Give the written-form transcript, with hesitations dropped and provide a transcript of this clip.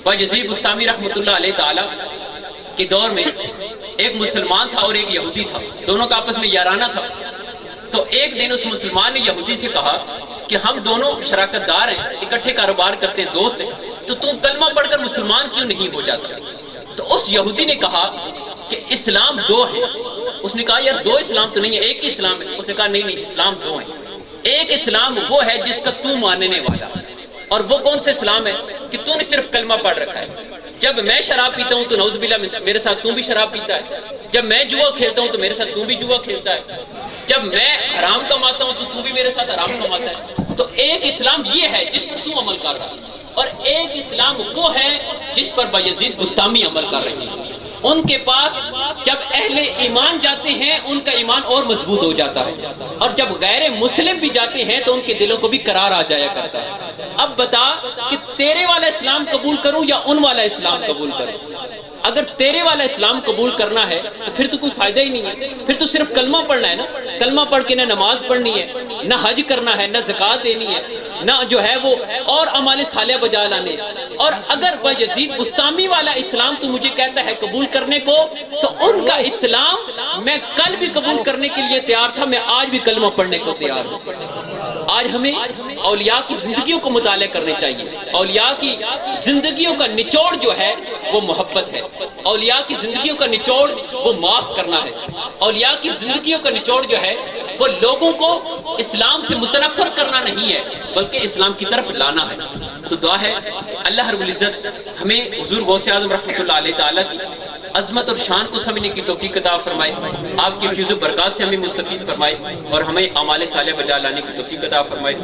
باجزید بستامی رحمۃ اللہ علیہ تعالی کے دور میں ایک مسلمان تھا اور ایک یہودی تھا، دونوں کا آپس میں یارانہ تھا۔ تو ایک دن اس مسلمان نے یہودی سے کہا کہ ہم دونوں شراکت دار ہیں، اکٹھے کاروبار کرتے ہیں، دوست ہیں، تو تم کلمہ پڑھ کر مسلمان کیوں نہیں ہو جاتا؟ تو اس یہودی نے کہا کہ اسلام دو ہے۔ اس نے کہا یار دو اسلام تو نہیں ہے، ایک ہی اسلام ہے۔ اس نے کہا نہیں اسلام دو ہیں، ایک اسلام وہ ہے جس کا تو ماننے والا، اور وہ کون سے اسلام ہے کہ تو نے صرف کلمہ پڑھ رکھا ہے۔ جب میں شراب پیتا ہوں تو نعوذ باللہ میرے ساتھ تو بھی شراب پیتا ہے، جب میں جوا کھیلتا ہوں تو میرے ساتھ تو بھی جوا کھیلتا ہے، جب میں حرام کماتا ہوں تو تو بھی میرے ساتھ حرام کماتا ہے۔ تو ایک اسلام یہ ہے جس پر تو عمل کر رہا ہے، اور ایک اسلام وہ ہے جس پر باجزید بستامی عمل کر رہی ہے۔ ان کے پاس جب اہل ایمان جاتے ہیں ان کا ایمان اور مضبوط ہو جاتا ہے، اور جب غیر مسلم بھی جاتے ہیں تو ان کے دلوں کو بھی قرار آ جایا کرتا ہے۔ اب بتا کہ تیرے والا اسلام قبول کروں یا ان والا اسلام قبول کروں؟ اگر تیرے والا اسلام قبول کرنا ہے تو پھر تو کوئی فائدہ ہی نہیں ہے، پھر تو صرف کلمہ پڑھنا ہے نا۔ کلمہ پڑھ کے نہ نماز پڑھنی ہے، نہ حج کرنا ہے، نہ زکوٰۃ دینی ہے، نہ جو ہے وہ اور اعمال صالحہ بجا لانے۔ اور اگر باجزید بستامی والا اسلام تو مجھے کہتا ہے قبول کرنے کو، تو ان کا اسلام میں کل بھی قبول کرنے کے لیے تیار تھا، میں آج بھی کلمہ پڑھنے کو تیار ہوں۔ آج ہمیں اولیاء کی زندگیوں کو مطالعہ کرنے چاہیے۔ اولیاء کی زندگیوں کا نچوڑ جو ہے وہ محبت ہے، اولیاء کی زندگیوں کا نچوڑ وہ معاف کرنا ہے، اولیاء کی زندگیوں کا نچوڑ جو ہے وہ لوگوں کو اسلام سے متنفر کرنا نہیں ہے بلکہ اسلام کی طرف لانا ہے۔ تو دعا ہے اللہ رب العزت ہمیں حضور غوث اعظم رحمۃ اللہ علیہ تعالیٰ کی عظمت اور شان کو سمجھنے کی توفیق عطا فرمائے، آپ کی فیض و برکات سے ہمیں مستفید فرمائے، اور ہمیں اعمال صالحہ بجا لانے کی توفیق عطا فرمائے۔